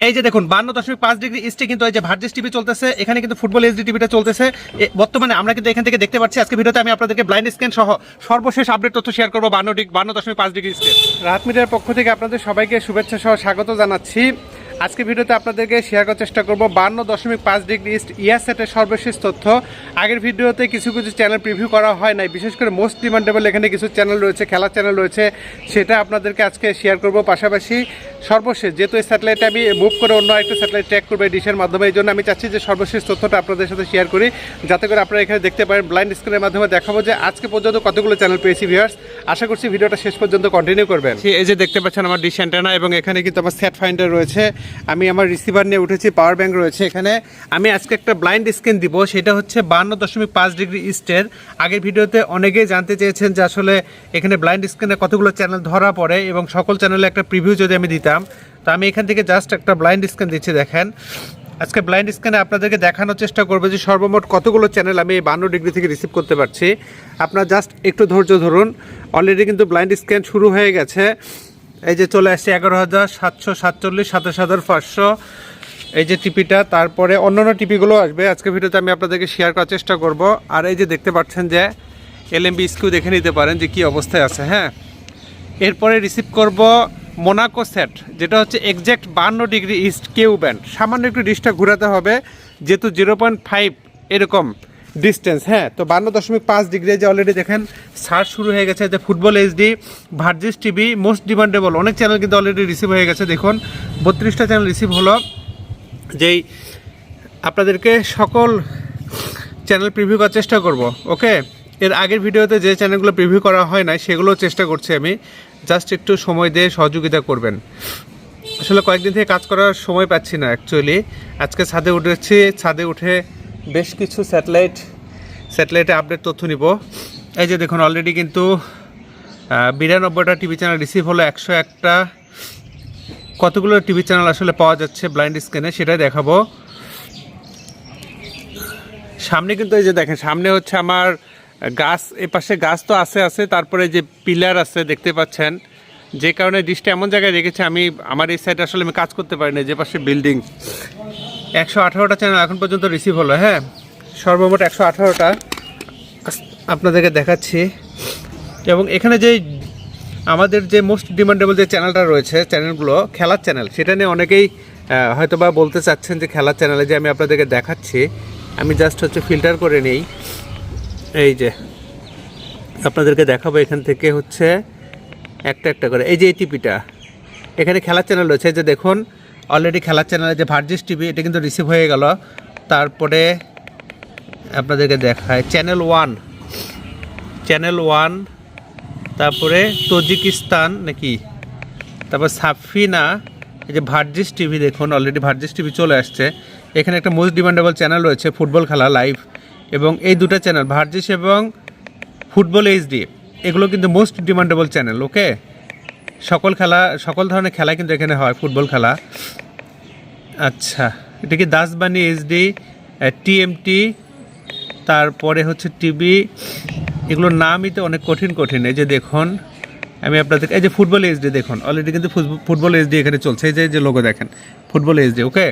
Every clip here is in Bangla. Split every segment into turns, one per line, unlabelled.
এই যে দেখুন 52.5 ডিগ্রি ইস্টে কিন্তু এই যে ভার্জিস টিভি চলতেছে, এখানে কিন্তু ফুটবল এইচডি টিভিটা চলতেছে বর্তমানে। আমরা কিন্তু এখান থেকে দেখতে পাচ্ছি। আজকে ভিডিওতে আমি আপনাদেরকে ব্লাইন্ড স্ক্যান সহ সর্বশেষ আপডেট তথ্য শেয়ার করবো 52.5 ডিগ্রি ইস্টে। রাত মিডিয়ার পক্ষ থেকে আপনাদের সবাইকে শুভেচ্ছা সহ স্বাগত জানাচ্ছি। আজকে ভিডিওতে আপনাদেরকে শেয়ার করার চেষ্টা করবো 52.5 ডিগ্রি ইস্ট ইয়ারস্যাটের সর্বশেষ তথ্য। আগের ভিডিওতে কিছু চ্যানেল প্রিভিউ করা হয় নাই, বিশেষ করে মোস্ট ডিমান্ডেবল এখানে কিছু চ্যানেল রয়েছে, খেলার চ্যানেল রয়েছে, সেটা আপনাদেরকে আজকে শেয়ার করব। পাশাপাশি সর্বশেষ যেহেতু এই স্যাটেলাইটে আমি মুভ করে অন্য একটা স্যাটেলাইট ট্র্যাক করবো ডিশের মাধ্যমে, এই জন্য আমি চাচ্ছি যে সর্বশেষ তথ্যটা আপনাদের সাথে শেয়ার করি, যাতে করে আপনারা এখানে দেখতে পারেন। ব্লাইন্ড স্ক্রিনের মাধ্যমে দেখাবো যে আজকে পর্যন্ত কতগুলো চ্যানেল পেয়েছি ভিউয়ার্স। আশা করছি ভিডিওটা শেষ পর্যন্ত কন্টিনিউ করবেন। এই যে দেখতে পাচ্ছেন আমার ডিশ অ্যান্টেনা, এবং এখানে কিন্তু আমার সেট ফাইন্ডার রয়েছে, আমি আমার রিসিভার নিয়ে উঠেছি, পাওয়ার ব্যাংক রয়েছে এখানে। আমি আজকে একটা ব্লাইন্ড স্ক্যান দিব, সেটা হচ্ছে 52.5 ডিগ্রি ইস্টের। আগের ভিডিওতে অনেকেই জানতে চেয়েছেন যে আসলে এখানে ব্লাইন্ড স্ক্যানে কতগুলো চ্যানেল ধরা পড়ে এবং সকল চ্যানেলে একটা প্রিভিউ যদি আমি দিতাম। তো আমি এখান থেকে জাস্ট একটা ব্লাইন্ড স্ক্যান দিচ্ছি। দেখেন আজকে ব্লাইন্ড স্ক্যানে আপনাদেরকে দেখানোর চেষ্টা করবো যে সর্বমোট কতগুলো চ্যানেল আমি এই 52 ডিগ্রি থেকে রিসিভ করতে পারছি। আপনারা জাস্ট একটু ধৈর্য ধরুন। অলরেডি কিন্তু ব্লাইন্ড স্ক্যান শুরু হয়ে গেছে। এই যে চলে আসছে 11,747, 27,500 এই যে টিপিটা, তারপরে অন্যান্য টিপিগুলো আসবে। আজকে ভিডিওতে আমি আপনাদেরকে শেয়ার করার চেষ্টা করব। আর এই যে দেখতে পাচ্ছেন যে এলএমবি স্কিউ দেখে নিতে পারেন যে কি অবস্থায় আছে। হ্যাঁ, এরপরে রিসিভ করব মোনাকো সেট, যেটা হচ্ছে এক্স্যাক্ট 52 ডিগ্রি ইস্ট কেউ ব্যান্ড। সামান্য একটু ডিশটা ঘোরাতে হবে, যেহেতু 0.5 এরকম ডিস্টেন্স। হ্যাঁ, তো 52.5 ডিগ্রি যে অলরেডি দেখেন সার্চ শুরু হয়ে গেছে। যে ফুটবল এইচডি, ভার্জিস টিভি, মোস্ট ডিমান্ডেবল অনেক চ্যানেল কিন্তু অলরেডি রিসিভ হয়ে গেছে। দেখুন 32টা চ্যানেল রিসিভ হলো। যেই আপনাদেরকে সকল চ্যানেল প্রিভিউ করার চেষ্টা করব। ওকে, এর আগের ভিডিওতে যে চ্যানেলগুলো প্রিভিউ করা হয় না সেগুলো চেষ্টা করছি আমি। জাস্ট একটু সময় দিয়ে সহযোগিতা করবেন। আসলে কয়েকদিন থেকে কাজ করার সময় পাচ্ছি না অ্যাকচুয়ালি। আজকে ছাদে উঠেছি, ছাদে উঠে বেশ কিছু স্যাটেলাইটে আপডেট তথ্য নিব। এই যে দেখুন অলরেডি কিন্তু 92টা টিভি চ্যানেল রিসিভ হলো, 101টা কতগুলো টিভি চ্যানেল আসলে পাওয়া যাচ্ছে ব্লাইন্ড স্ক্যানে সেটাই দেখাবো। সামনে কিন্তু এই যে দেখেন সামনে হচ্ছে আমার গাছ, এপাশে গাছ তো আছে, তারপরে যে পিলার আছে দেখতে পাচ্ছেন, যে কারণে ডিশটা এমন জায়গায় রেখেছে আমি আমার এই সাইডে আসলে আমি কাজ করতে পারি না। যে পাশে বিল্ডিং, 118টা চ্যানেল এখন পর্যন্ত রিসিভ হলো। হ্যাঁ, সর্বমোট 118টা আপনাদেরকে দেখাচ্ছি। এবং এখানে যে আমাদের যে মোস্ট ডিমান্ডেবল যে চ্যানেলটা রয়েছে, চ্যানেলগুলো খেলার চ্যানেল, সেটা নিয়ে অনেকেই হয়তো বা বলতে চাচ্ছেন যে খেলার চ্যানেলে যে আমি আপনাদেরকে দেখাচ্ছি, আমি জাস্ট হচ্ছে ফিল্টার করে নিই। এই যে আপনাদেরকে দেখাবো এখান থেকে হচ্ছে একটা একটা করে। এই যে এই টিপিটা, এখানে খেলার চ্যানেল রয়েছে। যে দেখুন অলরেডি খেলার চ্যানেলে যে ভার্জিস টিভি, এটা কিন্তু রিসিভ হয়ে গেল। তারপরে আপনাদেরকে দেখায় চ্যানেল ওয়ান, তারপরে তজিকিস্তান নাকি, তারপর সাফিনা, এই যে ভার্জিস টিভি দেখুন অলরেডি ভার্জিস টিভি চলে আসছে। এখানে একটা মোস্ট ডিমান্ডেবল চ্যানেল রয়েছে ফুটবল খেলা লাইভ, এবং এই দুটো চ্যানেল ভার্জিস এবং ফুটবল এইচডি, এগুলো কিন্তু মোস্ট ডিমান্ডেবল চ্যানেল। ওকে, সকল ধরনের খেলা কিন্তু এখানে হয়, ফুটবল খেলা। আচ্ছা, এটা কি দাসবানি এইচডি, টিএমটি, তারপরে হচ্ছে টিভি, এগুলোর নামই তো অনেক কঠিন। এই যে দেখুন আমি আপনাদের, এই যে ফুটবল এইচডি দেখুন অলরেডি কিন্তু ফুটবল এইচডি এখানে চলছে। এই যে লোগো দেখেন ফুটবল এইচডি। ওকে,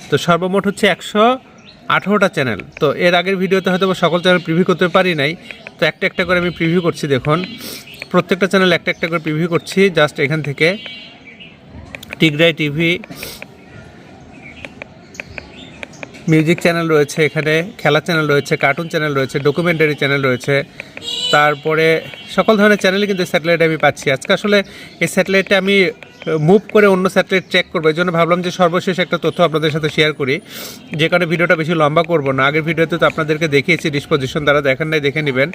তো সর্বমোট হচ্ছে 118টা চ্যানেল। তো এর আগের ভিডিওতে হয়তো সকল চ্যানেল প্রিভিউ করতে পারি নাই, তো একটা একটা করে আমি প্রিভিউ করছি। দেখুন প্রত্যেকটা চ্যানেল একটা একটা করে প্রিভিউ করছি। জাস্ট এখান থেকে টিগ্রাই টিভি, মিউজিক চ্যানেল রয়েছে, এখানে খেলা চ্যানেল রয়েছে, কার্টুন চ্যানেল রয়েছে, ডকুমেন্টারি চ্যানেল রয়েছে, তারপরে সকল ধরনের চ্যানেলই কিন্তু স্যাটেলাইটে আমি পাচ্ছি। আজকে আসলে এই স্যাটেলাইটে আমি মুভ করে অন্য স্যাটেলাইট ট্র্যাক করবো, এই জন্য ভাবলাম যে সর্বশেষ একটা তথ্য আপনাদের সাথে শেয়ার করি, যে কারণে ভিডিওটা বেশি লম্বা করব না। আগের ভিডিওতে তো আপনাদেরকে দেখিয়েছি ডিসপোজিশন, দ্বারা দেখেন নাই দেখে নেবেন।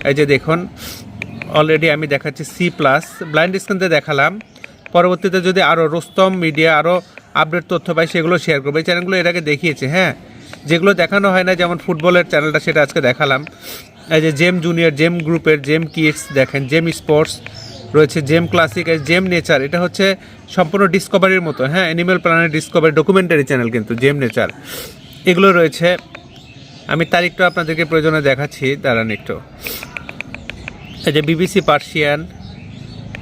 এই যে দেখুন অলরেডি আমি দেখাচ্ছি C+, ব্লাইন্ড স্ক্যানতে দেখালাম। পরবর্তীতে যদি আরও রোস্তম মিডিয়া আরও আপডেট তথ্য পাই সেগুলো শেয়ার করবো। এই চ্যানেলগুলো এর আগে দেখিয়েছি। হ্যাঁ, যেগুলো দেখানো হয় না, যেমন ফুটবলের চ্যানেলটা, সেটা আজকে দেখালাম। এই যে জেম জুনিয়র, জেম গ্রুপের, জেম কিডস দেখেন, জেম স্পোর্টস রয়েছে, জেম ক্লাসিক, জেম নেচার, এটা হচ্ছে সম্পূর্ণ ডিসকভারির মতো। হ্যাঁ, animal planet Discovery documentary channel কিন্তু জেম নেচার, এগুলো রয়েছে। আমি তারিখটা আপনাদেরকে প্রয়োজনে দেখাচ্ছি, দাঁড়ান একটু। এই যে BBC পার্সিয়ান,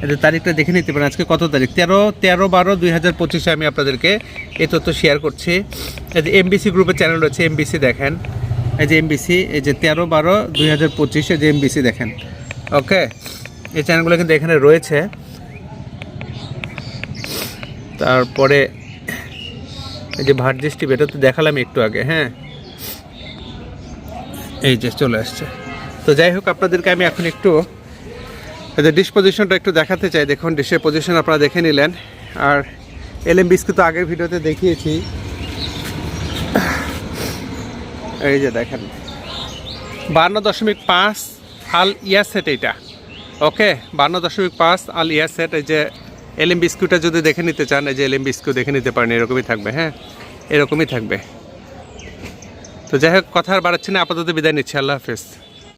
এদের তারিখটা দেখে নিতে পারেন। আজকে কত তারিখ? 13/12/2025 আমি আপনাদেরকে এই তথ্য শেয়ার করছি। এই যে এমবিসি গ্রুপের চ্যানেল রয়েছে, এমবিসি দেখেন, এই যে এমবিসি, এই যে 13/12/2025 এই যে এমবিসি দেখেন। ওকে, এই চ্যানেলগুলো কিন্তু এখানে রয়েছে। তারপরে এই যে ভার্জিস টিভি, এটা তো দেখালাম একটু আগে। হ্যাঁ, এই যে চলে আসছে। তো যাই হোক, আপনাদেরকে আমি এখন একটু এই যে ডিশ পজিশনটা একটু দেখাতে চাই। দেখুন ডিশের পজিশন আপনারা দেখে নিলেন। আর এলএমবিসকে তো আগের ভিডিওতে দেখিয়েছি। এই যে দেখেন 52.5 আল ইয়ার সেট এইটা। ওকে, 52.5 আল ইয়ার সেট। এই যে এলএমবিস্কিউটা যদি দেখে নিতে চান, এই যে এলএমবিস্কিউ দেখে নিতে পারেন, এরকমই থাকবে। হ্যাঁ, এরকমই থাকবে। তো যাই হোক, কথা আর বাড়াচ্ছি না, আপাতত বিদায় নিচ্ছি। আল্লাহ হাফেজ।